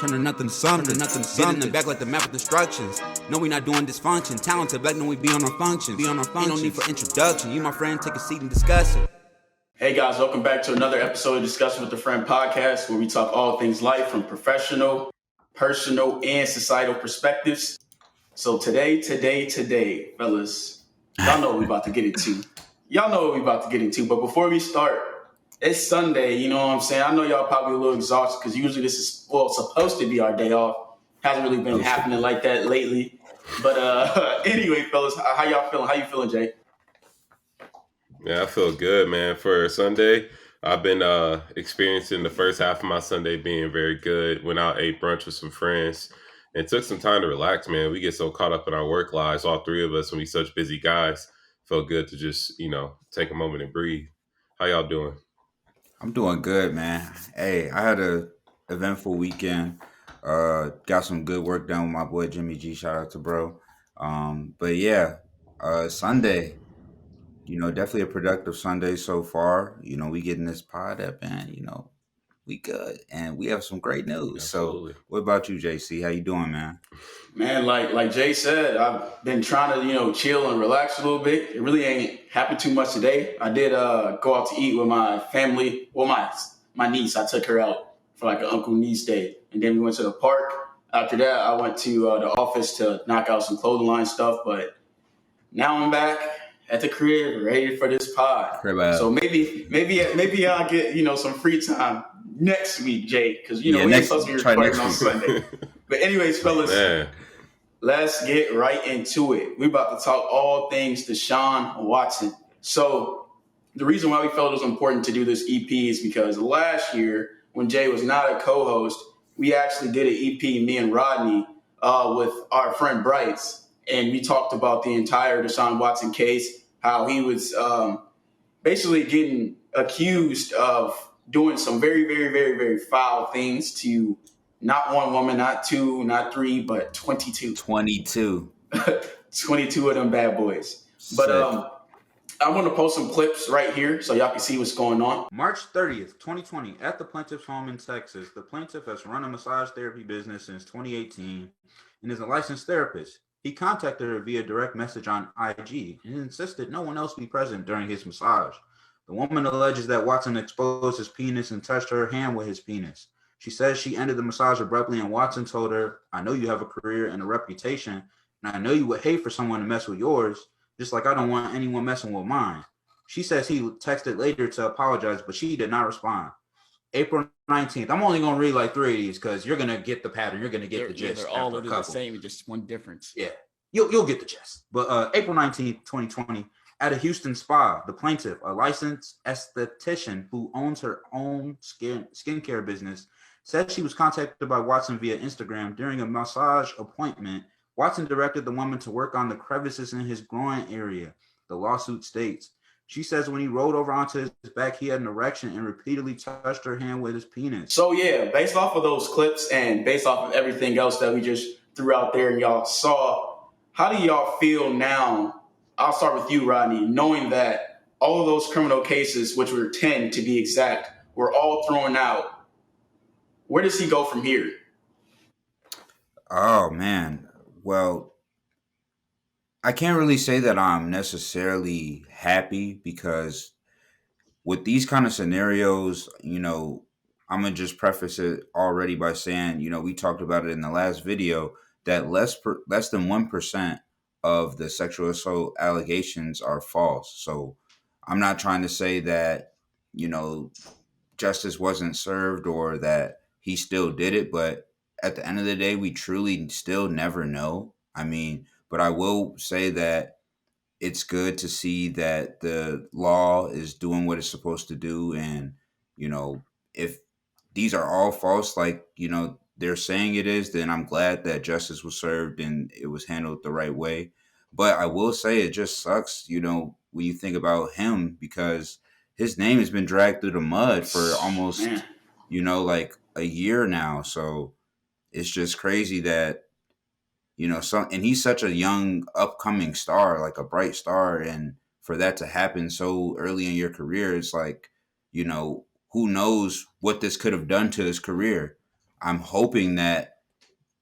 Turning nothing to something, Getting them back like the map of instructions. No, we not doing dysfunction. Talented black, no, we be on our functions. Ain't no need for introduction. You, my friend, take a seat and discuss it. Hey guys, welcome back to another episode of Discussion with a Friend podcast, where we talk all things life from professional, personal, and societal perspectives. So today, fellas, y'all know what we about to get into. But before we start, it's Sunday, you know what I'm saying? I know y'all probably a little exhausted because usually this is, supposed to be our day off. Hasn't really been happening like that lately. But anyway, fellas, how y'all feeling? How you feeling, Jay? Yeah, I feel good, man. For Sunday, I've been experiencing the first half of my Sunday being very good. Went out, ate brunch with some friends, and took some time to relax, man. We get so caught up in our work lives, all three of us, when we're such busy guys. Felt good to just, take a moment and breathe. How y'all doing? I'm doing good, man. Hey, I had a eventful weekend. Got some good work done with my boy Jimmy G. Shout out to bro. But yeah, Sunday, definitely a productive Sunday so far. We getting this pod up, and we good, and we have some great news. Absolutely. So, what about you, JC? How you doing, man? Man, like Jay said, I've been trying to, chill and relax a little bit. It really ain't happened too much today. I did go out to eat with my family. Well, my niece. I took her out for like an uncle niece day. And then we went to the park. After that, I went to the office to knock out some clothing line stuff. But now I'm back at the crib, ready for this pod. So maybe I'll get, some free time next week, Jay, because we ain't supposed to be recording on Sunday. But anyways, fellas, let's get right into it. We're about to talk all things Deshaun Watson. So the reason why we felt it was important to do this EP is because last year, when Jay was not a co-host, we actually did an EP, me and Rodney, with our friend Bryce, and we talked about the entire Deshaun Watson case, how he was basically getting accused of doing some very, very, very, very foul things to not one woman, not two, not three, but 22. 22 of them bad boys. But I want to post some clips right here so y'all can see what's going on. March 30th, 2020, at the plaintiff's home in Texas, the plaintiff has run a massage therapy business since 2018 and is a licensed therapist. He contacted her via direct message on IG and insisted no one else be present during his massage. The woman alleges that Watson exposed his penis and touched her hand with his penis. She says she ended the massage abruptly, and Watson told her, "I know you have a career and a reputation, and I know you would hate for someone to mess with yours, just like I don't want anyone messing with mine." She says he texted later to apologize, but she did not respond. April 19th. I'm only going to read like three of these because you're going to get the pattern. You're going to get the gist. They're all literally the same with just one difference. Yeah, you'll get the gist. But April 19th, 2020, at a Houston spa, the plaintiff, a licensed esthetician who owns her own skincare business, said she was contacted by Watson via Instagram during a massage appointment. Watson directed the woman to work on the crevices in his groin area, the lawsuit states. She says when he rolled over onto his back, he had an erection and repeatedly touched her hand with his penis. So yeah, based off of those clips and based off of everything else that we just threw out there and y'all saw, how do y'all feel now? I'll start with you, Rodney, knowing that all of those criminal cases, which were 10 to be exact, were all thrown out. Where does he go from here? Oh, man. Well, I can't really say that I'm necessarily happy because with these kind of scenarios, I'm going to just preface it already by saying, we talked about it in the last video that less than 1% of the sexual assault allegations are false. So I'm not trying to say that, justice wasn't served or that he still did it, but at the end of the day, we truly still never know. But I will say that it's good to see that the law is doing what it's supposed to do. And, if these are all false, like, they're saying it is, then I'm glad that justice was served and it was handled the right way. But I will say it just sucks, when you think about him, because his name has been dragged through the mud for almost, like a year now. So it's just crazy that, and he's such a young upcoming star, like a bright star. And for that to happen so early in your career, it's like, who knows what this could have done to his career. I'm hoping that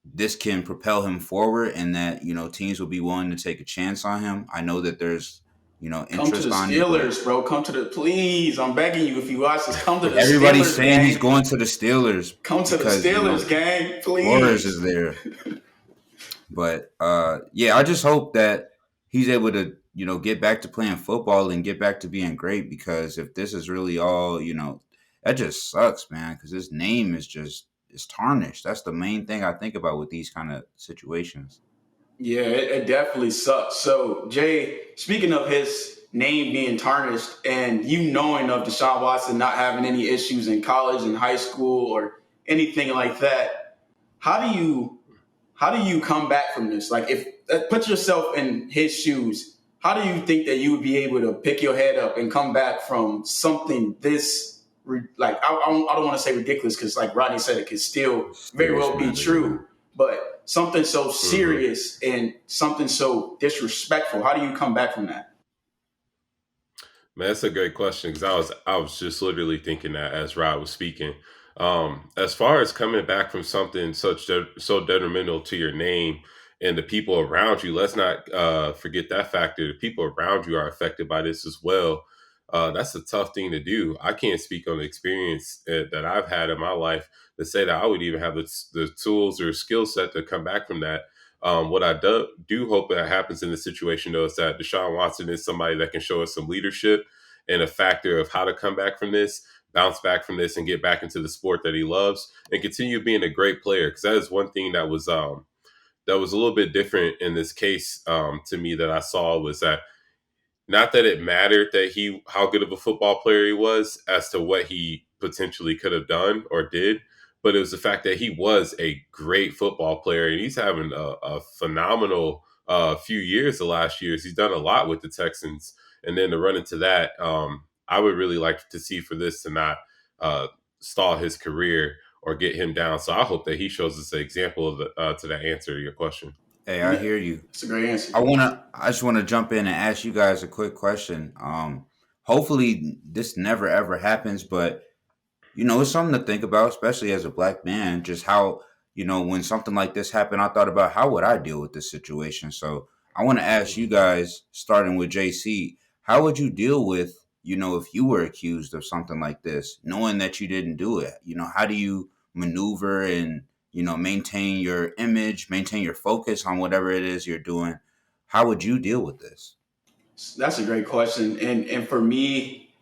this can propel him forward and that, teams will be willing to take a chance on him. I know that there's, Come to interest the on him. Steelers, bro. Come to the please. I'm begging you. If you watch this, come to the Everybody's Steelers, saying gang. he's going to the Steelers. Come to the because, Steelers, gang. Please. Flores is there. But I just hope that he's able to, get back to playing football and get back to being great. Because if this is really all, that just sucks, man. Because his name is it's tarnished. That's the main thing I think about with these kind of situations. Yeah, it definitely sucks. So, Jay, speaking of his name being tarnished and you knowing of Deshaun Watson not having any issues in college and high school or anything like that, how do you come back from this? Like, if put yourself in his shoes, how do you think that you would be able to pick your head up and come back from something this, like, I don't want to say ridiculous because, like Rodney said, it could still very well be true, but something so serious and something so disrespectful. How do you come back from that? Man, that's a great question because I was just literally thinking that as Rod was speaking. As far as coming back from something so detrimental to your name and the people around you, let's not forget that factor. The people around you are affected by this as well. That's a tough thing to do. I can't speak on the experience that I've had in my life to say that I would even have the tools or skill set to come back from that. What I do hope that happens in the situation, though, is that Deshaun Watson is somebody that can show us some leadership and a factor of how to come back from this, bounce back from this, and get back into the sport that he loves and continue being a great player. Because that is one thing that was a little bit different in this case to me that I saw was that not that it mattered that how good of a football player he was as to what he potentially could have done or did, but it was the fact that he was a great football player and he's having a phenomenal few years the last years. He's done a lot with the Texans. And then to run into that, I would really like to see for this to not stall his career or get him down. So I hope that he shows us an example of to that answer to your question. Hey, I hear you. It's a great answer. I just want to jump in and ask you guys a quick question. Hopefully this never ever happens, but it's something to think about, especially as a black man, just how, when something like this happened, I thought about how would I deal with this situation. So I want to ask you guys, starting with JC, how would you deal with, if you were accused of something like this, knowing that you didn't do it? How do you maneuver and, maintain your image, maintain your focus on whatever it is you're doing? How would you deal with this? That's a great question. And for me,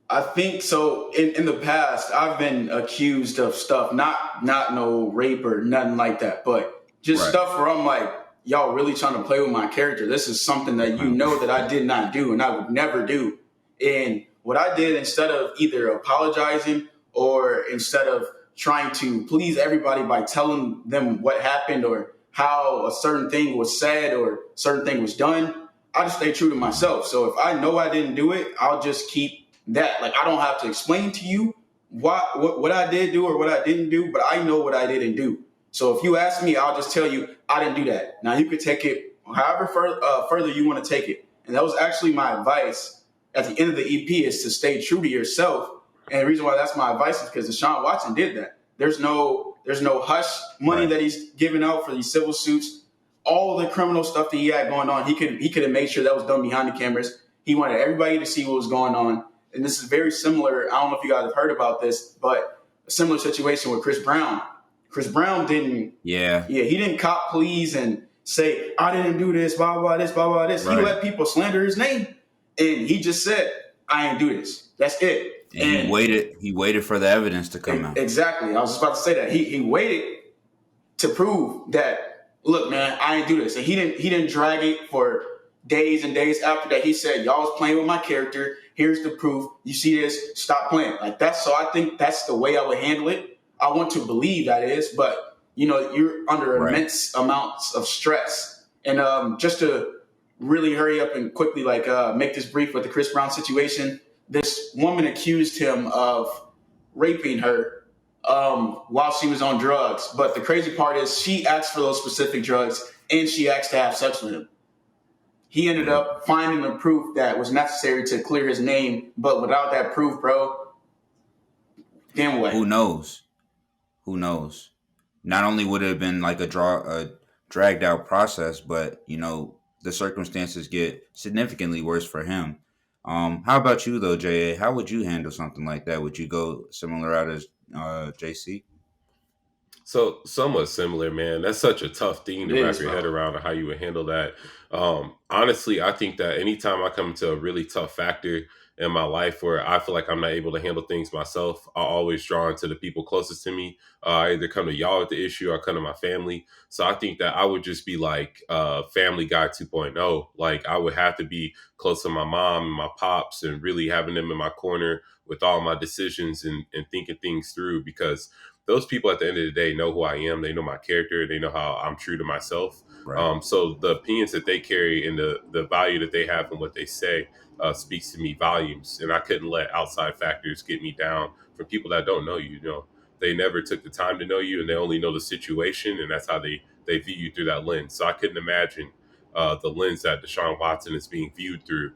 I think so. In the past, I've been accused of stuff, not no rape or nothing like that, but just stuff where I'm like, y'all really trying to play with my character. This is something that that I did not do and I would never do. And what I did, instead of either apologizing or instead of trying to please everybody by telling them what happened or how a certain thing was said or certain thing was done, I just stay true to myself. So if I know I didn't do it, I'll just keep that. Like, I don't have to explain to you what I did do or what I didn't do, but I know what I didn't do. So if you ask me, I'll just tell you I didn't do that. Now you can take it however further you want to take it. And that was actually my advice at the end of the EP, is to stay true to yourself. And the reason why that's my advice is because Deshaun Watson did that. There's no hush money that he's giving out for these civil suits. All the criminal stuff that he had going on, he could have made sure that was done behind the cameras. He wanted everybody to see what was going on. And this is very similar. I don't know if you guys have heard about this, but a similar situation with Chris Brown. Chris Brown didn't. Yeah, he didn't cop pleas and say, I didn't do this, blah, blah, this, blah, blah, this. Right. He let people slander his name. And he just said, I didn't do this. That's it. And he waited for the evidence to come out. Exactly. I was just about to say that. He waited to prove that, look, man, I didn't do this. And he didn't drag it for days and days after that. He said, y'all was playing with my character. Here's the proof. You see this? Stop playing. Like that's. So I think that's the way I would handle it. I want to believe that is, but you're under immense amounts of stress. And just to really hurry up and quickly make this brief with the Chris Brown situation, this woman accused him of raping her while she was on drugs. But the crazy part is she asked for those specific drugs and she asked to have sex with him. He ended up finding the proof that was necessary to clear his name. But without that proof, bro, damn way. Who knows? who knows? Not only would it have been like a dragged out process, but the circumstances get significantly worse for him. How about you though, JA? How would you handle something like that? Would you go similar route as JC? So somewhat similar, man. That's such a tough thing to It wrap is, your head bro. around, and how you would handle that. Honestly, I think that anytime I come to a really tough factor in my life where I feel like I'm not able to handle things myself, I always draw into the people closest to me. I either come to y'all with the issue or I come to my family. So I think that I would just be like Family Guy 2.0. Like I would have to be close to my mom and my pops and really having them in my corner with all my decisions and thinking things through, because those people at the end of the day know who I am. They know my character. They know how I'm true to myself. Right. So the opinions that they carry and the value that they have and what they say speaks to me volumes. And I couldn't let outside factors get me down from people that don't know you. They never took the time to know you, and they only know the situation, and that's how they view you through that lens. So I couldn't imagine the lens that Deshaun Watson is being viewed through.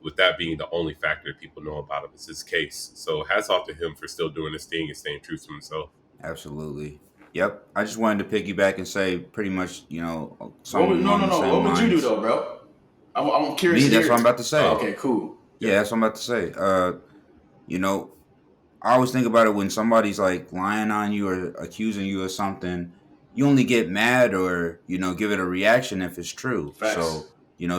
With that being the only factor that people know about him is his case. So hats off to him for still doing his thing and staying true to himself. Absolutely. Yep. I just wanted to piggyback and say pretty much, What would, some no, along no, the no. same What would you do lines. though, bro? I'm curious. Me, to that's hear. what I'm about to say. Oh, okay, cool. Yeah, that's what I'm about to say. You know, I always think about it when somebody's like lying on you or accusing you of something. You only get mad or give it a reaction if it's true. Facts. So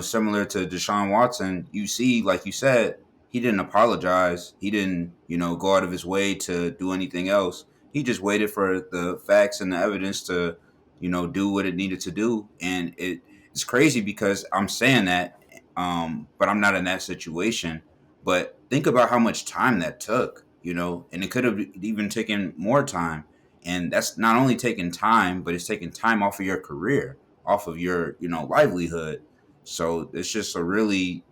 similar to Deshaun Watson, you see, like you said, he didn't apologize. He didn't go out of his way to do anything else. He just waited for the facts and the evidence to do what it needed to do. And it's crazy because I'm saying that, but I'm not in that situation. But think about how much time that took, and it could have even taken more time. And that's not only taking time, but it's taking time off of your career, off of your, livelihood. So it's just a really,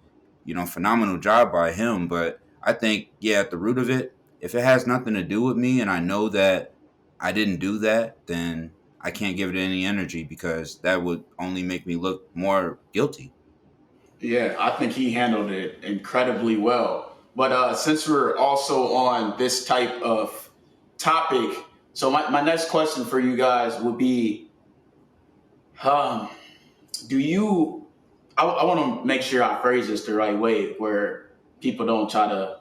phenomenal job by him. But I think, yeah, at the root of it, if it has nothing to do with me and I know that I didn't do that, then I can't give it any energy because that would only make me look more guilty. Yeah, I think he handled it incredibly well. But since we're also on this type of topic, so my next question for you guys would be, do you? I want to make sure I phrase this the right way, where people don't try to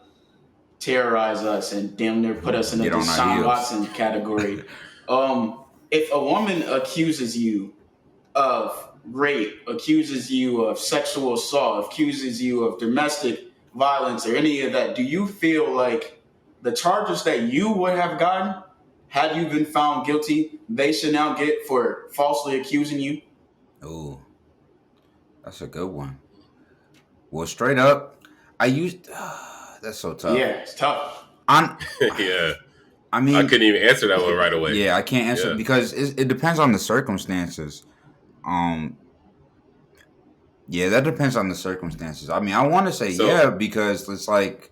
terrorize us and damn near put us in the Get on our Deshaun heels. Watson category. If a woman accuses you of rape, accuses you of sexual assault, accuses you of domestic violence or any of that, do you feel like the charges that you would have gotten had you been found guilty, they should now get for falsely accusing you? Oh, that's a good one. Well, straight up, I used. That's so tough. Yeah, it's tough. Yeah. I mean, I couldn't even answer that one right away. Yeah, I can't answer Yeah. because it depends on the circumstances. Yeah, that depends on the circumstances. I mean, I want to say So- yeah because it's like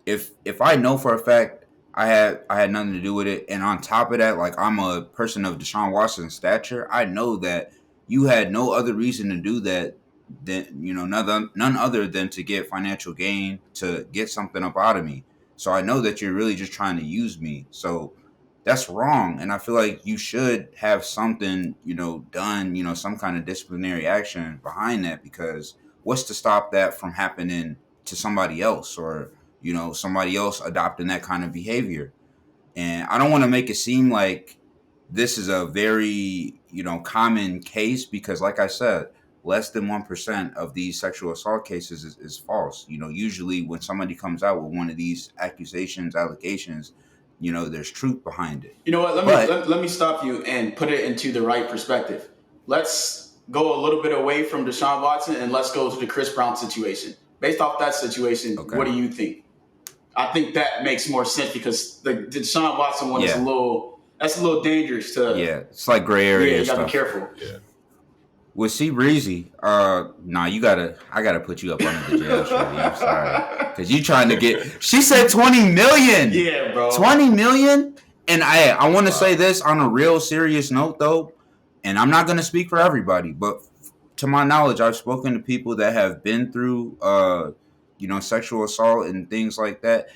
if I know for a fact I had nothing to do with it, and on top of that, like I'm a person of Deshaun Watson's stature, I know that you had no other reason to do that than none other than to get financial gain, to get something up out of me. So I know that you're really just trying to use me. So that's wrong, and I feel like you should have something done, some kind of disciplinary action behind that, because what's to stop that from happening to somebody else, or somebody else adopting that kind of behavior. And I don't want to make it seem like this is a very common case, because like I said, less than 1% of these sexual assault cases is false. Usually when somebody comes out with one of these allegations, there's truth behind it. You know what? Let me stop you and put it into the right perspective. Let's go a little bit away from Deshaun Watson and let's go to the Chris Brown situation. Based off that situation, Okay. What do you think? I think that makes more sense because the Deshaun Watson one is Yeah. a little dangerous to. Yeah, it's like gray area Yeah, you gotta stuff. be careful. Yeah. With C Breezy, I gotta put you up under the jail, Shorty. I'm sorry, because you trying to get. She said 20 million. Yeah, bro. 20 million. And I want to say this on a real serious note, though, and I'm not gonna speak for everybody, but to my knowledge, I've spoken to people that have been through, sexual assault and things like that.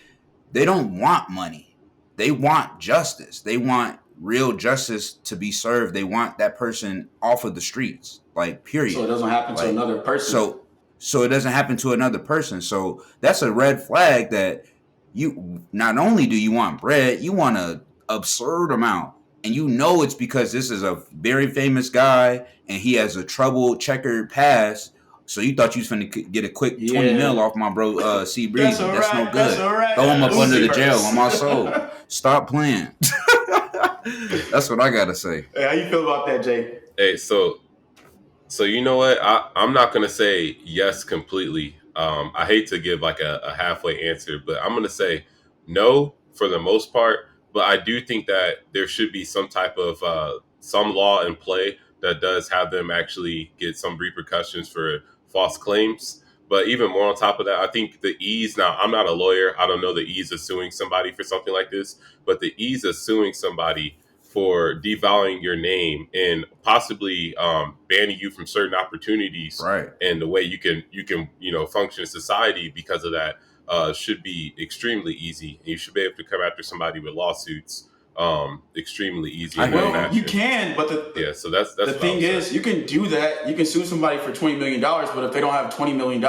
They don't want money. They want justice. They want real justice to be served. They want that person off of the streets, like period. So it doesn't happen to another person. So it doesn't happen to another person. So that's a red flag that you not only do you want bread, you want an absurd amount. And you know it's because this is a very famous guy and he has a troubled checkered past. So you thought you was finna get a quick 20 mil off my bro C Breezy. That's no good. Throw him up under the jail on my soul. Stop playing. That's what I gotta say. Hey, how you feel about that, Jay? Hey, so you know what? I'm not gonna say yes completely. I hate to give like a halfway answer, but I'm gonna say no for the most part. But I do think that there should be some type of some law in play that does have them actually get some repercussions for false claims. But even more on top of that, I think the ease. Now, I'm not a lawyer. I don't know the ease of suing somebody for something like this, but the ease of suing somebody for devaluing your name and possibly banning you from certain opportunities, right? And the way you can function in society because of that should be extremely easy. And you should be able to come after somebody with lawsuits extremely easy. Well, you can, but so that's the thing is, you can do that. You can sue somebody for $20 million, but if they don't have $20 million,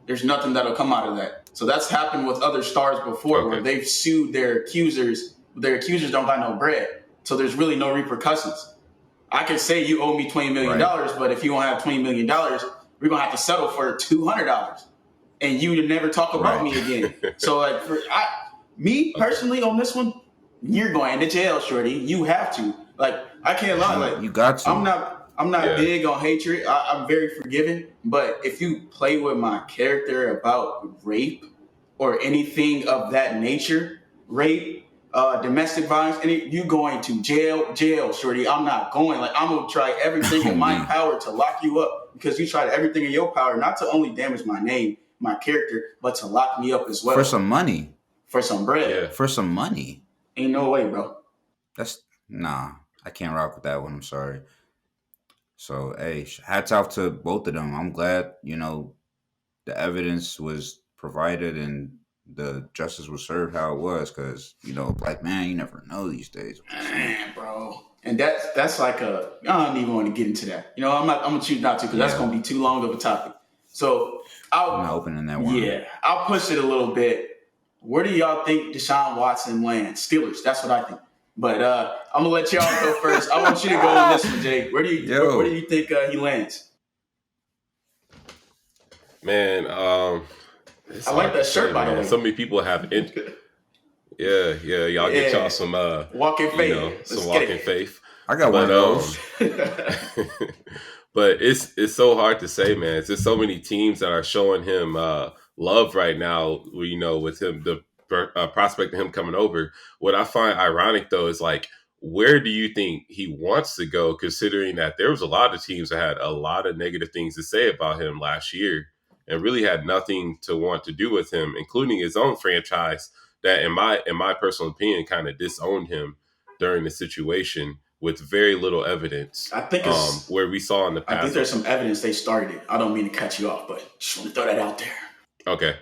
there's nothing that'll come out of that. So that's happened with other stars before, where they've sued their accusers. Their accusers don't got no bread. So there's really no repercussions. I can say you owe me $20 million, but if you don't have $20 million, we're going to have to settle for $200. And you never talk about me again. So like me personally on this one, you're going to jail, shorty. You have to. Like, I can't lie. Like, you got to. I'm not big on hatred. I'm very forgiving. But if you play with my character about rape or anything of that nature, rape, domestic violence, and you going to jail, shorty. I'm not going. Like, I'm gonna try everything in my power to lock you up because you tried everything in your power not to only damage my name, my character, but to lock me up as well. For some money. For some bread. Yeah. For some money. Ain't no way, bro. I can't rock with that one. I'm sorry. So, hey, hats off to both of them. I'm glad, the evidence was provided and the justice was served how it was, because black man, you never know these days. Man, bro, and that's like I don't even want to get into that. I'm gonna choose not to because that's gonna be too long of a topic. So I'm not opening that one. Yeah, I'll push it a little bit. Where do y'all think Deshaun Watson lands? Steelers. That's what I think. But I'm gonna let y'all go first. I want you to go on this one, Jay. Where do you think he lands? Man, I like that shirt, by the way. So many people have y'all get y'all some walking faith. Some walking faith. I got one of those. But it's so hard to say, man. It's just so many teams that are showing him love right now, with him, the prospect of him coming over. What I find ironic, though, is like, where do you think he wants to go, considering that there was a lot of teams that had a lot of negative things to say about him last year and really had nothing to want to do with him, including his own franchise that, in my personal opinion, kind of disowned him during the situation with very little evidence. I think where we saw in the past. I think there's some evidence they started it. I don't mean to cut you off, but just want to throw that out there. Okay.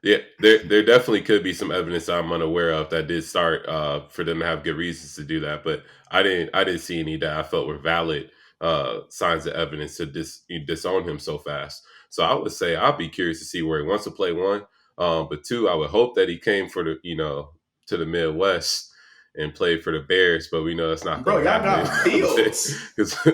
Yeah, there definitely could be some evidence I'm unaware of that did start for them to have good reasons to do that, but I didn't see any that I felt were valid signs of evidence to disown him so fast. So I would say I'll be curious to see where he wants to play, one, but two, I would hope that he came for the to the Midwest and played for the Bears, but we know that's not going to happen. Bro, y'all got Fields.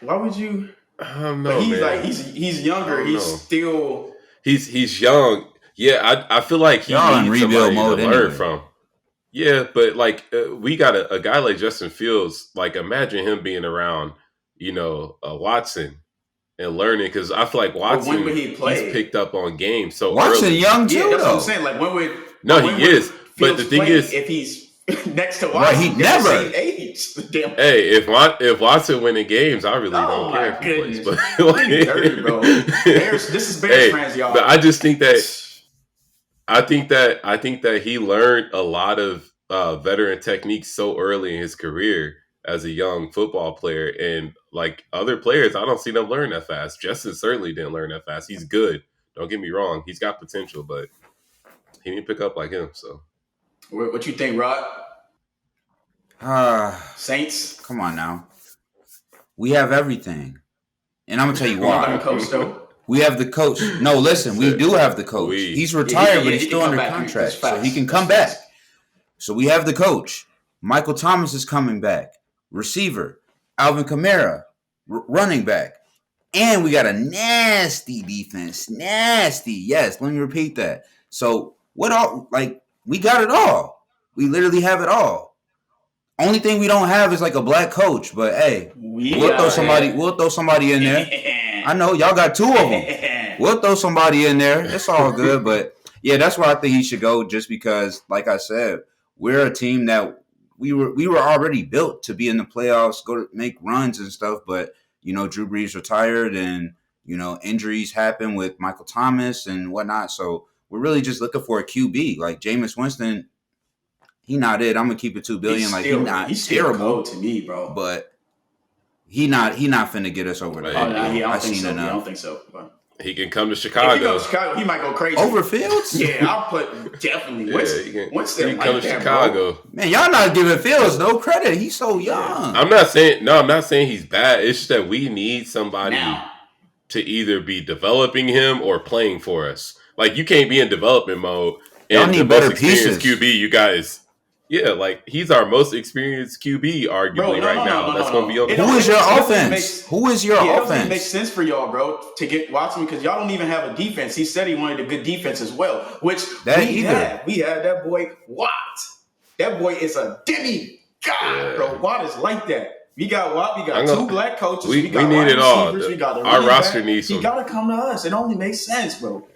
Why would you? I don't know. But he's man. He's younger. He's still. He's young. Yeah, I feel like he needs somebody to learn from. Yeah, but like we got a guy like Justin Fields. Like, imagine him being around, Watson and learning, because I feel like Watson when would he play? He's picked up on games so Watson early. Young too. Yeah, that's though. what I'm saying. Like he is. But the thing is, if he's next to Watson, he never same age. Damn. Hey, if Watson winning games, I really don't care if he plays. But dirty, bro. This is Bears fans, y'all. But I just think that. I think that he learned a lot of veteran techniques so early in his career as a young football player, and like other players, I don't see them learn that fast. Justin certainly didn't learn that fast. He's good. Don't get me wrong. He's got potential, but he didn't pick up like him. So, what you think, Rod? Saints. Come on now. We have everything. And I'm going to tell you What about why. the coach, though? We have the coach. No, listen, we do have the coach. He's retired, but he's still under contract. So he can come back. So we have the coach. Michael Thomas is coming back. Receiver. Alvin Kamara. Running back. And we got a nasty defense. Nasty. Yes, let me repeat that. So what all, like, we got it all. We literally have it all. Only thing we don't have is like a black coach, but hey, we'll throw somebody in there. I know y'all got two of them. We'll throw somebody in there. It's all good, but yeah, that's where I think he should go. Just because, like I said, we're a team that we were already built to be in the playoffs, go to make runs and stuff. But you know, Drew Brees retired, and you know, injuries happen with Michael Thomas and whatnot. So we're really just looking for a QB like Jameis Winston. He not it. I'm gonna keep it $2 billion. He's terrible to me, bro. But he not finna get us over there. I don't think so. But he can come to Chicago. If he goes to Chicago, he might go crazy. Over Fields? Yeah, I'll put definitely. He can come to Chicago. Bro. Man, y'all not giving Fields no credit. He's so young. I'm not saying he's bad. It's just that we need somebody to either be developing him or playing for us. Like, you can't be in development mode. Y'all need better pieces. QB, you guys. Yeah, like, he's our most experienced QB, arguably, now. That's going to be on the Who is your offense? Who is your offense? It doesn't make sense for y'all, bro, to get Watson because y'all don't even have a defense. He said he wanted a good defense as well, which we had. We had that boy, Watt. That boy is a demigod, bro. Watt is like that. We got Watt. We got two black coaches. We got need it all. We got our roster needs him. He got to come to us. It only makes sense, bro.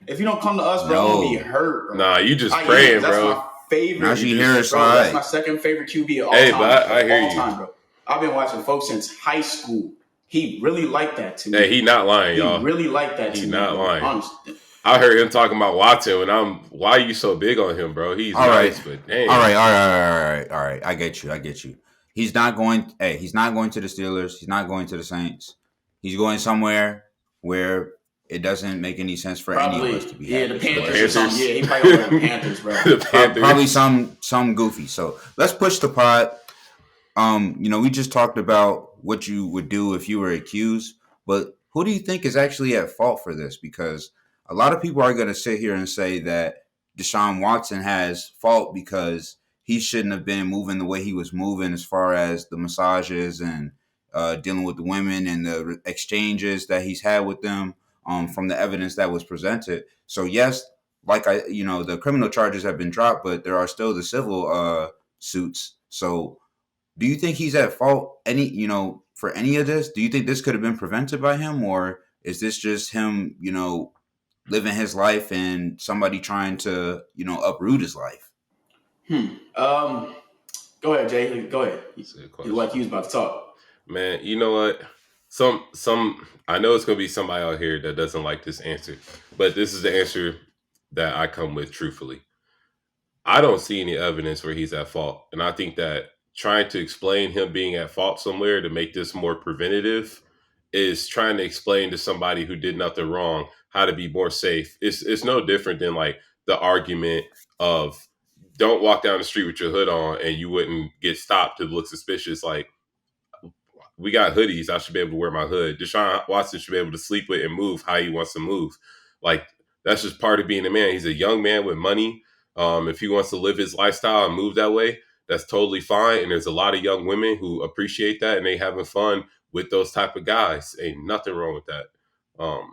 If you don't come to us, bro, you'll be hurt, bro. Nah, you just praying, bro. Favorite. That's my second favorite QB of all time. But I hear you. Bro. I've been watching folks since high school. He really liked that to me. Hey, he not lying, y'all. He really liked that to me. He not lying. Honestly. I heard him talking about Watson, and why are you so big on him, bro? He's nice, but damn. All right. I get you. He's not going. Hey, he's not going to the Steelers. He's not going to the Saints. He's going somewhere where it doesn't make any sense for any of us to be. Yeah, the Panthers. Yeah, he probably going to the Panthers, bro. The Panthers. Probably some goofy. So let's push the pod. You know, we just talked about what you would do if you were accused, but who do you think is actually at fault for this? Because a lot of people are going to sit here and say that Deshaun Watson has fault because he shouldn't have been moving the way he was moving as far as the massages and dealing with the women and the exchanges that he's had with them. From the evidence that was presented. So yes, the criminal charges have been dropped, but there are still the civil suits. So do you think he's at fault for any of this? Do you think this could have been prevented by him, or is this just him, living his life and somebody trying to, uproot his life? Go ahead, Jay. Go ahead. Like he was about to talk. Man, you know what? Some I know it's gonna be somebody out here that doesn't like this answer, but this is the answer that I come with truthfully. I don't see any evidence where he's at fault. And I think that trying to explain him being at fault somewhere to make this more preventative is trying to explain to somebody who did nothing wrong how to be more safe. It's no different than like the argument of don't walk down the street with your hood on and you wouldn't get stopped to look suspicious. Like, we got hoodies. I should be able to wear my hood. Deshaun Watson should be able to sleep with and move how he wants to move. Like, that's just part of being a man. He's a young man with money. If he wants to live his lifestyle and move that way, that's totally fine. And there's a lot of young women who appreciate that and they having fun with those type of guys. Ain't nothing wrong with that.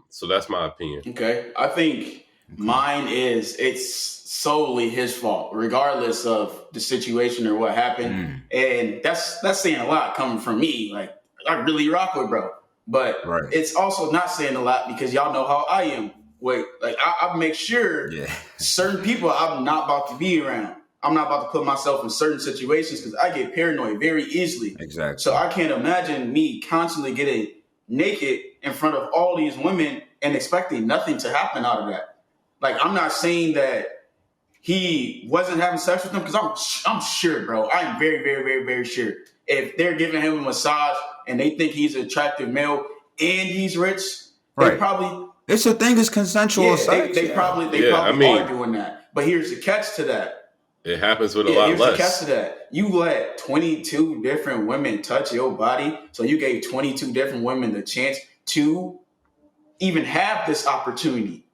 So that's my opinion. Okay. I think mine is it's solely his fault, regardless of the situation or what happened. And that's saying a lot coming from me. Like, I really rock with bro. But it's also not saying a lot because y'all know how I am. I make sure certain people I'm not about to be around. I'm not about to put myself in certain situations because I get paranoid very easily. Exactly. So I can't imagine me constantly getting naked in front of all these women and expecting nothing to happen out of that. Like, I'm not saying that he wasn't having sex with them because I'm sure, bro. I'm very, very, very, very sure. If they're giving him a massage and they think he's an attractive male and he's rich, they probably... It's a thing. It's consensual sex. They probably are doing that. But here's the catch to that. It happens with a Yeah, lot here's the catch less. to that. You let 22 different women touch your body, so you gave 22 different women the chance to even have this opportunity.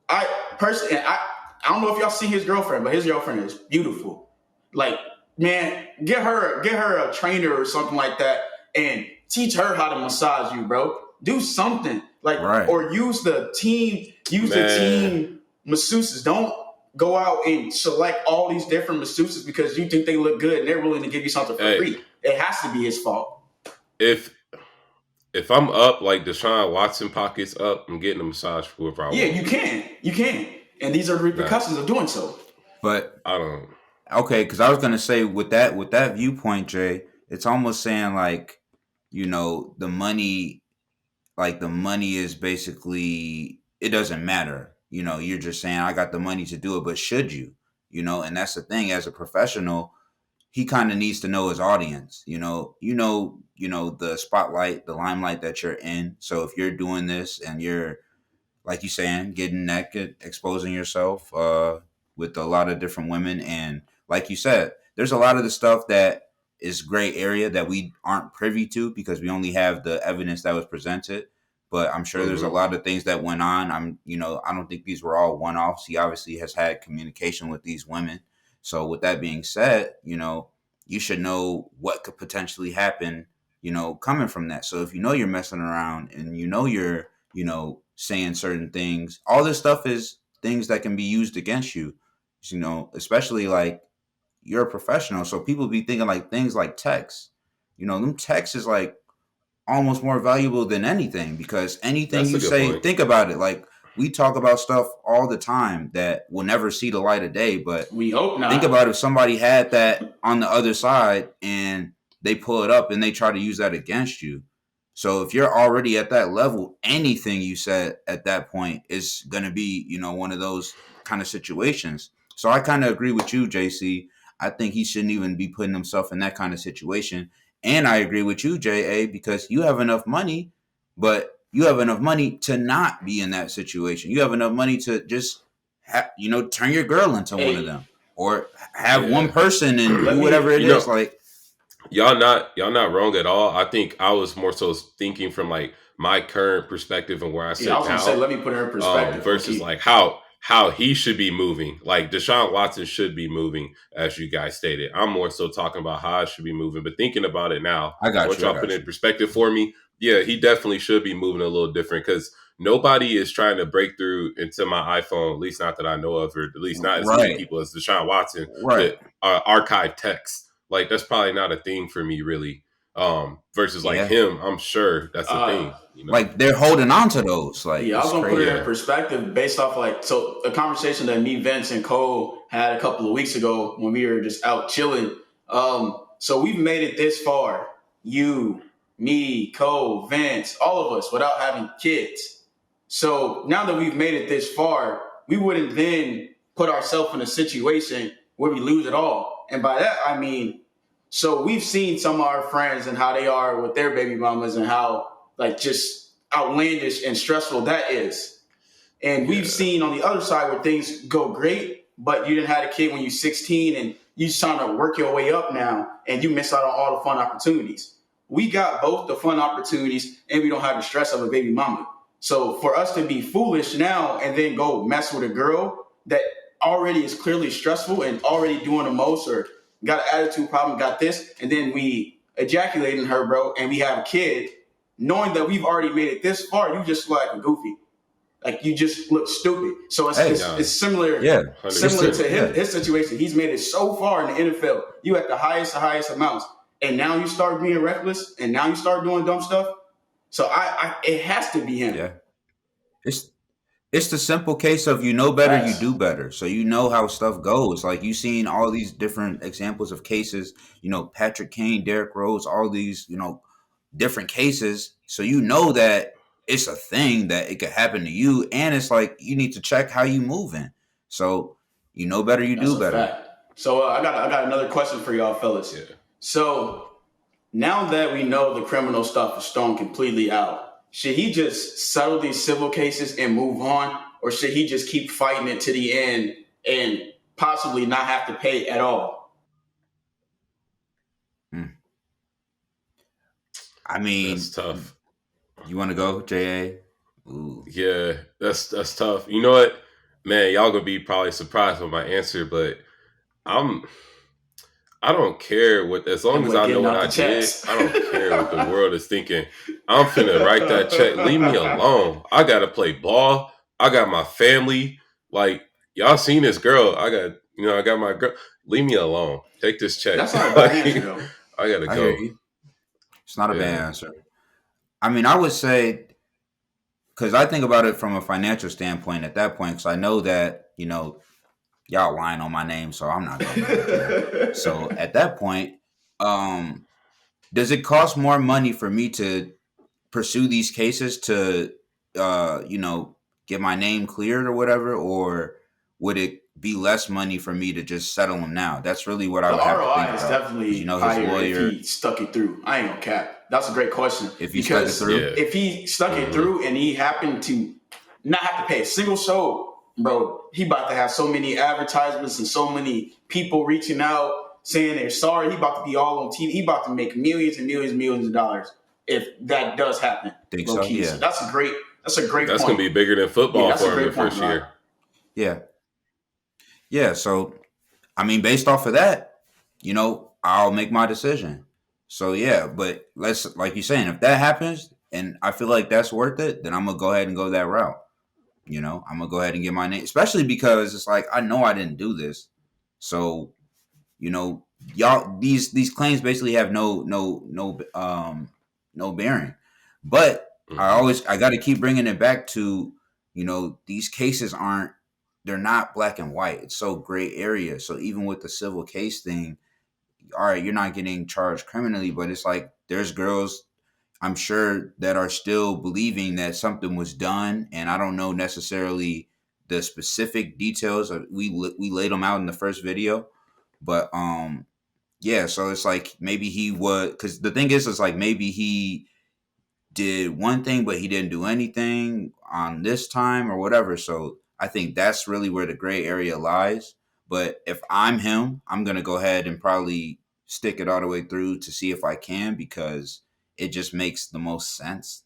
I personally, I don't know if y'all see his girlfriend, but his girlfriend is beautiful. Like, man, get her a trainer or something like that, and teach her how to massage you, bro. Do something like, Right. or use the team masseuses. Don't go out and select all these different masseuses because you think they look good and they're willing to give you something for free. It has to be his fault. If I'm up like Deshaun Watson pockets up, I'm getting a massage for whoever I want. Yeah, you can, and these are the repercussions of doing so. But I don't. Okay, because I was gonna say with that viewpoint, Jay, it's almost saying like, the money, like the money is basically, it doesn't matter. You're just saying I got the money to do it, but should you? And that's the thing. As a professional, he kind of needs to know his audience. The spotlight, the limelight that you're in. So if you're doing this and you're, like you saying, getting naked, exposing yourself with a lot of different women, and like you said, there's a lot of the stuff that is gray area that we aren't privy to because we only have the evidence that was presented. But I'm sure there's a lot of things that went on. I don't think these were all one-offs. He obviously has had communication with these women. So with that being said, you should know what could potentially happen, coming from that. So if you're messing around and you're, saying certain things, all this stuff is things that can be used against you, especially like you're a professional. So people be thinking like things like text, them texts is like almost more valuable than anything because anything That's you a good say, point. think about it. Like we talk about stuff all the time that will never see the light of day, but We hope not. think about if somebody had that on the other side and they pull it up and they try to use that against you. So if you're already at that level, anything you said at that point is going to be, one of those kind of situations. So I kind of agree with you, JC. I think he shouldn't even be putting himself in that kind of situation. And I agree with you, JA, because you have enough money, but you have enough money to not be in that situation. You have enough money to just, turn your girl into one of them, or have one person and do whatever it is. Like, y'all not wrong at all. I think I was more so thinking from like my current perspective and where I sit I was now. gonna say, let me put her in perspective versus like how he should be moving. Like Deshaun Watson should be moving, as you guys stated. I'm more so talking about how I should be moving, but thinking about it now, once y'all put it in perspective for me, yeah, he definitely should be moving a little different because nobody is trying to break through into my iPhone, at least not that I know of, or at least not as many people as Deshaun Watson, to archive text. Like that's probably not a thing for me, really. Versus like him, I'm sure that's a thing. Like they're holding on to those. Like, I was gonna put it in perspective based off so a conversation that me, Vince, and Cole had a couple of weeks ago when we were just out chilling. So we've made it this far. You, me, Cole, Vince, all of us without having kids. So now that we've made it this far, we wouldn't then put ourselves in a situation where we lose it all. And by that, I mean, so we've seen some of our friends and how they are with their baby mamas and how like just outlandish and stressful that is. And we've seen on the other side where things go great, but you didn't have a kid when you're 16 and you're trying to work your way up now and you miss out on all the fun opportunities. We got both the fun opportunities and we don't have the stress of a baby mama. So for us to be foolish now and then go mess with a girl that already is clearly stressful and already doing the most or got an attitude problem, got this, and then we ejaculate in her, bro, and we have a kid, knowing that we've already made it this far, you just look like a goofy. Like you just look stupid. So it's similar, similar to his situation. He's made it so far in the NFL. You at the highest amounts, and now you start being reckless, and now you start doing dumb stuff. So it has to be him. Yeah, it's the simple case of better, you do better. So how stuff goes. Like you've seen all these different examples of cases. Patrick Kane, Derrick Rose, all these different cases. So that it's a thing that it could happen to you, and it's like you need to check how you moving. So better, you do better. Fact. So I got another question for y'all fellas. Yeah. So now that we know the criminal stuff is thrown completely out, should he just settle these civil cases and move on, or should he just keep fighting it to the end and possibly not have to pay at all. I mean, That's tough. You want to go, J.A.? Ooh. Yeah, that's tough. You know what, man? Y'all gonna be probably surprised with my answer, but I don't care what, as long as I know what I did, I don't care what the world is thinking. I'm finna write that check. Leave me alone. I gotta play ball. I got my family. Like, y'all seen this girl. I got my girl. Leave me alone. Take this check. That's not a bad answer, though. I gotta I go. hear you. It's not a bad answer. I mean, I would say, because I think about it from a financial standpoint at that point, because I know that, y'all lying on my name, so I'm not going to. So at that point, does it cost more money for me to pursue these cases to, get my name cleared or whatever, or would it be less money for me to just settle them now? That's really what I would have to think about. The ROI is definitely higher if he stuck it through. I ain't gonna cap. That's a great question. If he stuck it through? If he stuck it through and he happened to not have to pay a single show, bro, he about to have so many advertisements and so many people reaching out saying they're sorry. He about to be all on TV. He about to make millions and millions and millions of dollars if that does happen. Think so? Yeah. So that's a great point. That's gonna be bigger than football for him the first year. Yeah. Yeah. So, I mean, based off of that, I'll make my decision. So yeah, but like you're saying, if that happens and I feel like that's worth it, then I'm gonna go ahead and go that route. I'm gonna go ahead and get my name, especially because it's like I know I didn't do this. So, y'all, these claims basically have no bearing. But I got to keep bringing it back to, these cases they're not black and white. It's so gray area. So even with the civil case thing, all right, you're not getting charged criminally, but it's like there's girls, I'm sure, that are still believing that something was done, and I don't know necessarily the specific details. We laid them out in the first video, but yeah. So it's like maybe he was, because the thing is, it's like maybe he did one thing, but he didn't do anything on this time or whatever. So I think that's really where the gray area lies. But if I'm him, I'm going to go ahead and probably stick it all the way through to see if I can, because it just makes the most sense,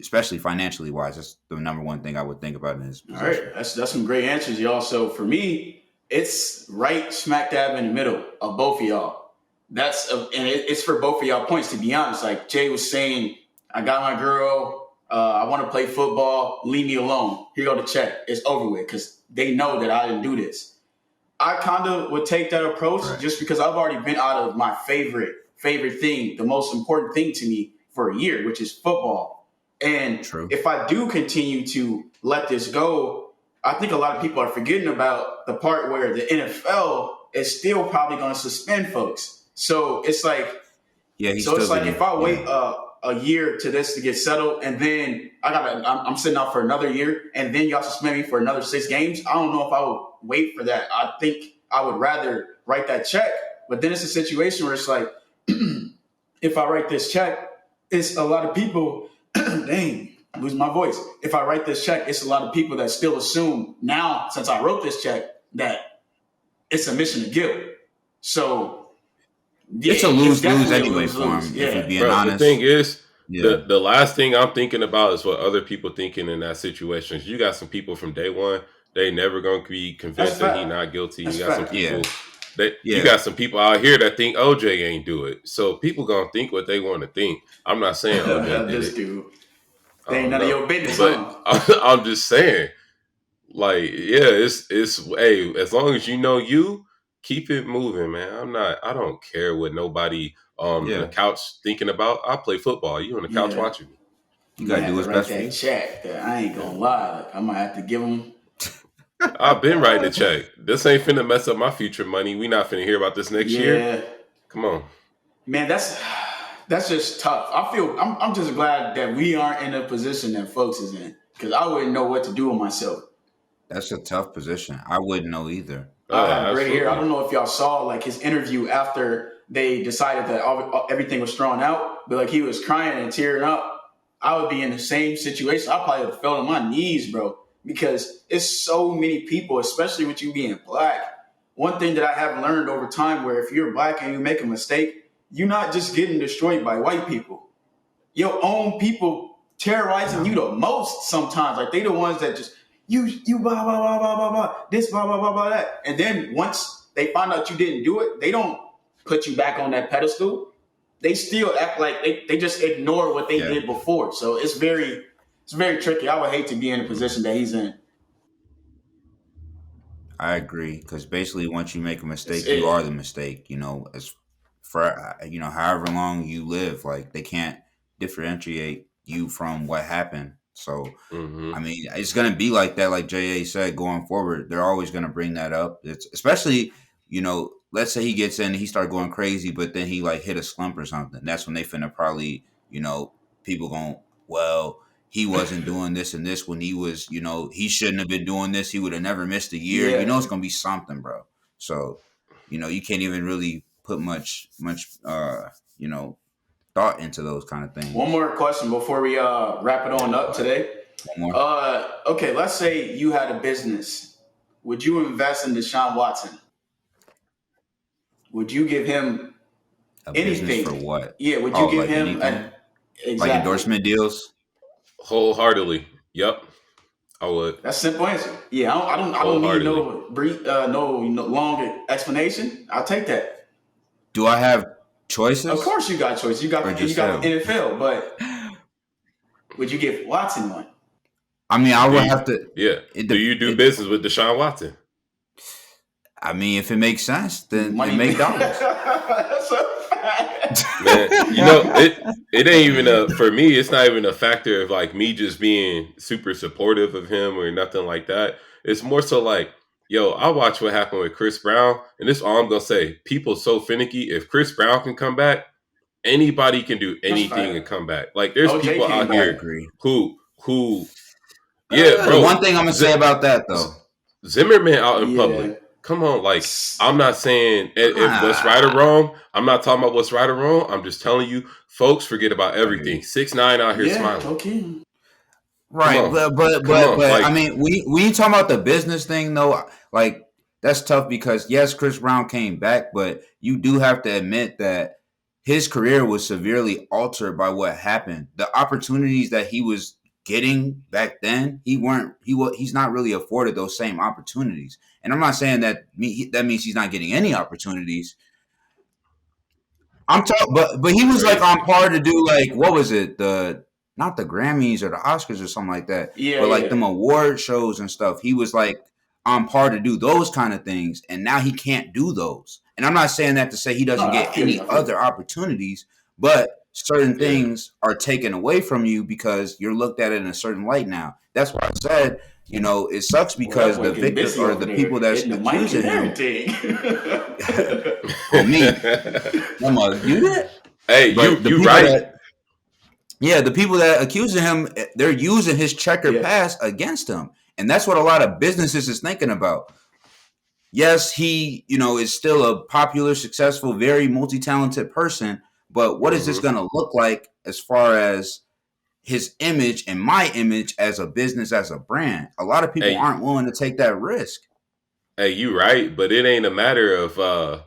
especially financially wise. That's the number one thing I would think about in this position. All right. That's some great answers, y'all. So for me, it's right smack dab in the middle of both of y'all. It's for both of y'all points, to be honest. Like Jay was saying, I got my girl. I want to play football. Leave me alone. Here go the check. It's over with, because they know that I didn't do this. I kind of would take that approach just because I've already been out of my favorite thing, the most important thing to me for a year, which is football. And if I do continue to let this go, I think a lot of people are forgetting about the part where the NFL is still probably going to suspend folks. So it's like, if I wait a year to this to get settled, and then I'm sitting out for another year, and then y'all suspend me for another 6 games, I don't know if I would wait for that. I think I would rather write that check. But then it's a situation where it's like, if I write this check, it's a lot of people, dang, lose my voice. If I write this check, it's a lot of people that still assume now, since I wrote this check, that it's a mission of guilt. So it's a lose-lose anyway for him, if you're being honest. The thing is, the last thing I'm thinking about is what other people thinking in that situation. You got some people from day one, they never going to be convinced that he's not guilty. You got some people... You got some people out here that think OJ ain't do it. So people gonna think what they want to think. I'm not saying OJ did it. Dude. They ain't none of your business. But I'm just saying, like, it's hey, as long as you keep it moving, man. I don't care what nobody on the couch thinking about. I play football. You on the couch watching me. You gotta do what's best for you. Check. I ain't gonna lie. Like, I might have to give them. I've been writing a check. This ain't finna mess up my future money. We not finna hear about this next year. Come on, man. That's just tough. I'm just glad that we aren't in a position that folks is in, because I wouldn't know what to do with myself. That's a tough position. I wouldn't know either. Right here. I don't know if y'all saw like his interview after they decided that everything was thrown out, but like he was crying and tearing up. I would be in the same situation. I probably would have fell on my knees, bro. because it's so many people, especially with you being black. One thing that I have learned over time, where if you're black and you make a mistake, you're not just getting destroyed by white people. Your own people terrorizing you the most sometimes. Like they the ones that just you blah blah blah blah blah blah this blah blah blah blah that. And then once they find out you didn't do it, they don't put you back on that pedestal. They still act like they just ignore what they did before. So it's very tricky. I would hate to be in the position that he's in. I agree, because basically, once you make a mistake, you are the mistake. As for however long you live, like they can't differentiate you from what happened. So, I mean, it's gonna be like that. Like JA said, going forward, they're always gonna bring that up. It's especially, let's say he gets in, he start going crazy, but then he like hit a slump or something. That's when they finna probably, people going, well, he wasn't doing this and this when he was, he shouldn't have been doing this. He would have never missed a year. Yeah. It's going to be something, bro. So, you can't even really put much, thought into those kind of things. One more question before we wrap it on up today. One more. Okay, let's say you had a business. Would you invest in Deshaun Watson? Would you give him anything? Business for what? Yeah, would you give him exactly. Like endorsement deals? Wholeheartedly. Yep. I would. That's a simple answer. Yeah, I don't need no long explanation. I'll take that. Do I have choices? Of course you got choices. You got NFL, but would you give Watson one? I mean, I would have to. Yeah. Do you do business with Deshaun Watson? I mean, if it makes sense, then it make dollars. That's a fact. Man, it ain't even for me, it's not even a factor of like me just being super supportive of him or nothing like that. It's more so like, yo, I watch what happened with Chris Brown, and this is all I'm gonna say. People so finicky. If Chris Brown can come back, anybody can do anything and come back. Like there's people out here who yeah, bro. One thing I'm gonna say about that though. Zimmerman out in public. Come on, like I'm not saying if what's right or wrong. I'm not talking about what's right or wrong. I'm just telling you, folks forget about everything. 6ix9ine out here smiling. Okay. Right, but like, I mean, when you talking about the business thing though, like that's tough because yes, Chris Brown came back, but you do have to admit that his career was severely altered by what happened. The opportunities that he was getting back then, he's not really afforded those same opportunities. And I'm not saying that means he's not getting any opportunities. I'm talking, but he was like on par to do like what was it, not the Grammys or the Oscars or something like that. Yeah, but like them award shows and stuff, he was like on par to do those kind of things, and now he can't do those. And I'm not saying that to say he doesn't get any other opportunities, but certain things are taken away from you because you're looked at it in a certain light now. That's why I said, it sucks because the victims or the people that's accusing him. Me, I'm like, you that? Hey, you right. The people that accusing him, they're using his checker past against him, and that's what a lot of businesses is thinking about. Yes, he, is still a popular, successful, very multi-talented person, but what is this going to look like as far as his image and my image as a business, as a brand? A lot of people aren't willing to take that risk. Hey, you right, but it ain't a matter of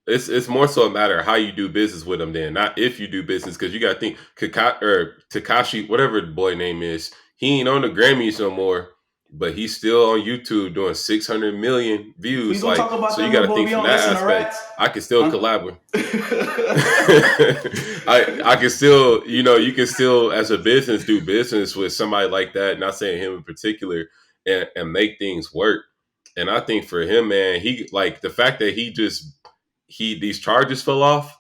it's more so a matter of how you do business with them then, not if you do business, because you got to think Tekashi, whatever the boy name is, he ain't on the Grammys no more, but he's still on YouTube doing 600 million views. Like, so you got to think from that aspect. I can still collaborate. I can still, you can still as a business do business with somebody like that. Not saying him in particular, and make things work. And I think for him, man, he like the fact that these charges fell off,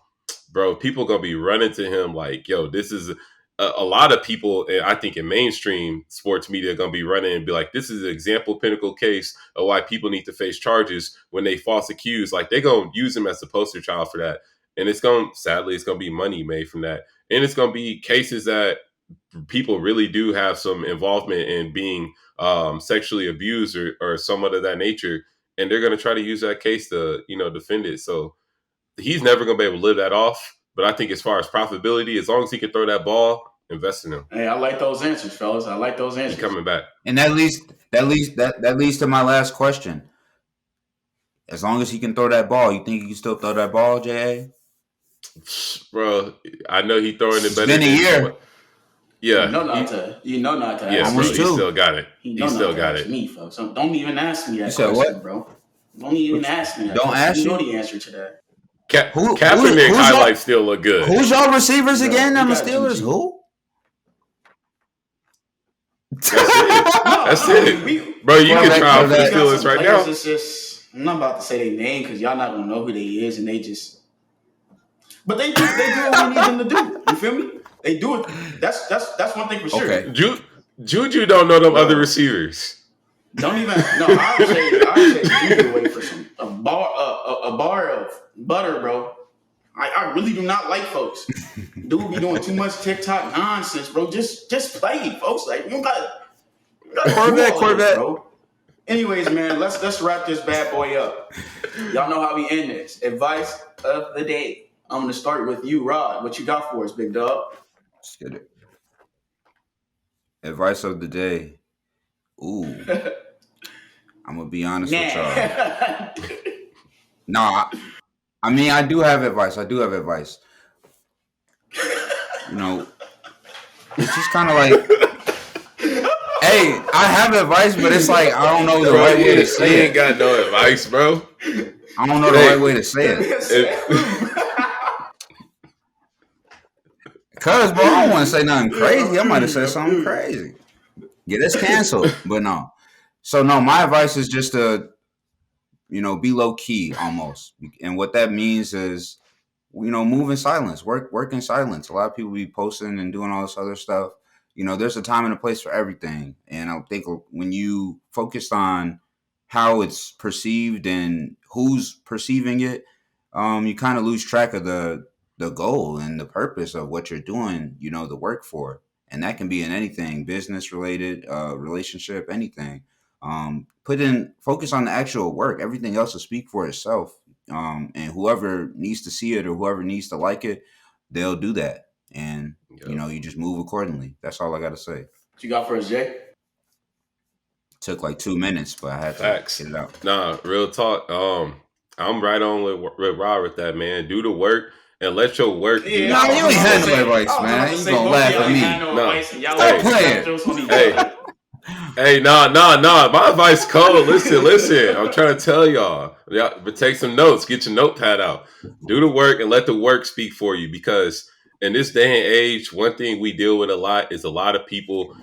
bro. People gonna be running to him like, yo, this is a lot of people. And I think in mainstream sports media gonna be running and be like, this is an example pinnacle case of why people need to face charges when they false accuse. Like they gonna use him as the poster child for that, and sadly, it's gonna be money made from that, and it's gonna be cases that people really do have some involvement in being sexually abused or somewhat of that nature, and they're going to try to use that case to defend it. So he's never going to be able to live that off. But I think as far as profitability, as long as he can throw that ball, invest in him. Hey, I like those answers, fellas. I like those answers. He's coming back. And that leads to my last question. As long as he can throw that ball, you think he can still throw that ball, J.A.? Bro, I know he's throwing it It's better been a year. Yeah. You know not to. Yeah, bro, he Almost two. still got it. He still got ask it. me, folks. So don't even ask me that You said question, what? bro. Don't even ask me that. Don't question. ask You know you? the answer to that. Kaepernick highlights still look good. Who's y'all receivers Bro, again? we I'm the got Steelers. Juju. Who? That's it. Bro, you can try out for the Steelers right now. It's just, I'm not about to say their name because y'all not gonna know who they is, and they just. But they do what we need them to do. You feel me? They do it. That's one thing for sure. Okay. Juju don't know them other receivers. Don't even. No, I would say Juju away for a bar of butter, bro. I really do not like folks. Dude be doing too much TikTok nonsense, bro. Just play, folks. Like you got Corvette, bro. Anyways, man, let's wrap this bad boy up. Y'all know how we end this. Advice of the day. I'm gonna start with you, Rod. What you got for us, big dog? Let's get it. Advice of the day. Ooh. I'm gonna be honest with y'all. Nah, I mean I do have advice. You know, it's just kind of like, hey, I have advice, but it's like I don't know the right way to say it. You ain't got no advice, bro. I don't know the right way to say it. Cause, bro, I don't want to say nothing crazy. I might have said something crazy. Get us canceled, but no. So no, my advice is just to, be low key almost, and what that means is, move in silence, work in silence. A lot of people be posting and doing all this other stuff. There's a time and a place for everything, and I think when you focus on how it's perceived and who's perceiving it, you kind of lose track of the goal and the purpose of what you're doing, the work for. And that can be in anything, business related, relationship, anything. Focus on the actual work. Everything else will speak for itself. And whoever needs to see it or whoever needs to like it, they'll do that. And, you just move accordingly. That's all I got to say. What you got for us, Jay? Took like 2 minutes, but I had to get it out. Nah, real talk. I'm right on with Rob with that, man. Do the work and let your work do you ain't had no advice, man. You gonna laugh at me. Stop playing. Hey, nah. My advice cold. Listen. I'm trying to tell y'all. But take some notes. Get your notepad out. Do the work and let the work speak for you. Because in this day and age, one thing we deal with a lot is a lot of people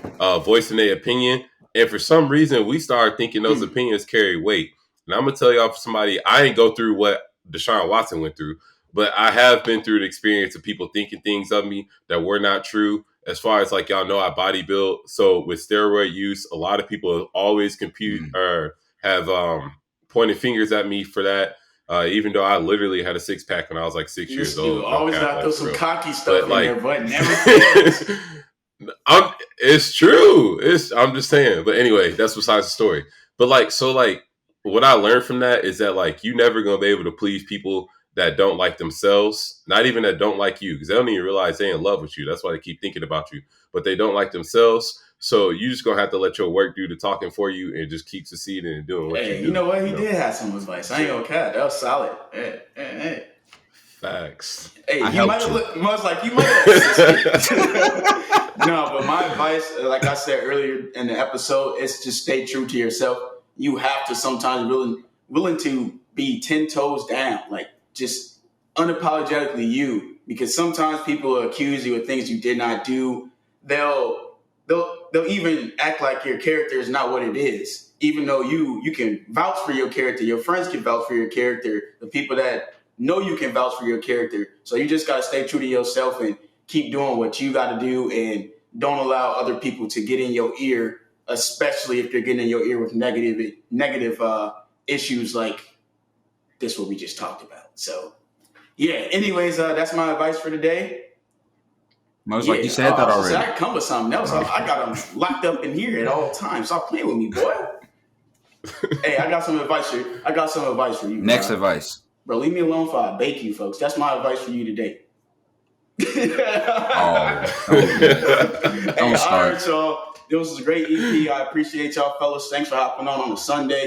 voicing their opinion. And for some reason, we start thinking those opinions carry weight. And I'm going to tell y'all, for somebody, I ain't go through what Deshaun Watson went through, but I have been through the experience of people thinking things of me that were not true. As far as like y'all know, I bodybuild. So with steroid use, a lot of people have always have pointed fingers at me for that. Even though I literally had a 6-pack when I was like 6 years old. You always got to throw some cocky stuff in there, but never fails. It's true. I'm just saying. But anyway, that's besides the story. But what I learned from that is that like you never gonna be able to please people that don't like themselves, not even that don't like you, because they don't even realize they in love with you. That's why they keep thinking about you, but they don't like themselves. So you just gonna have to let your work do the talking for you and just keep succeeding and doing what you do. You know what? He did have some advice. I ain't gonna cat. That was solid. Hey. Facts. Hey, you might have No, but my advice, like I said earlier in the episode, is to stay true to yourself. You have to sometimes willing to be 10 toes down, like just unapologetically you, because sometimes people will accuse you of things you did not do. They'll even act like your character is not what it is, even though you can vouch for your character. Your friends can vouch for your character. The people that know you can vouch for your character. So you just got to stay true to yourself and keep doing what you got to do, and don't allow other people to get in your ear, especially if they're getting in your ear with negative issues like this, what we just talked about. So, yeah. Anyways, that's my advice for today. Most like you said that already. I come with something else. I got them locked up in here at all times. Stop playing with me, boy. Hey, I got some advice for you. Next advice. Bro, leave me alone before I bake you, folks. That's my advice for you today. Hey, Don't all start. right, y'all. This was a great EP. I appreciate y'all fellas. Thanks for hopping on a Sunday.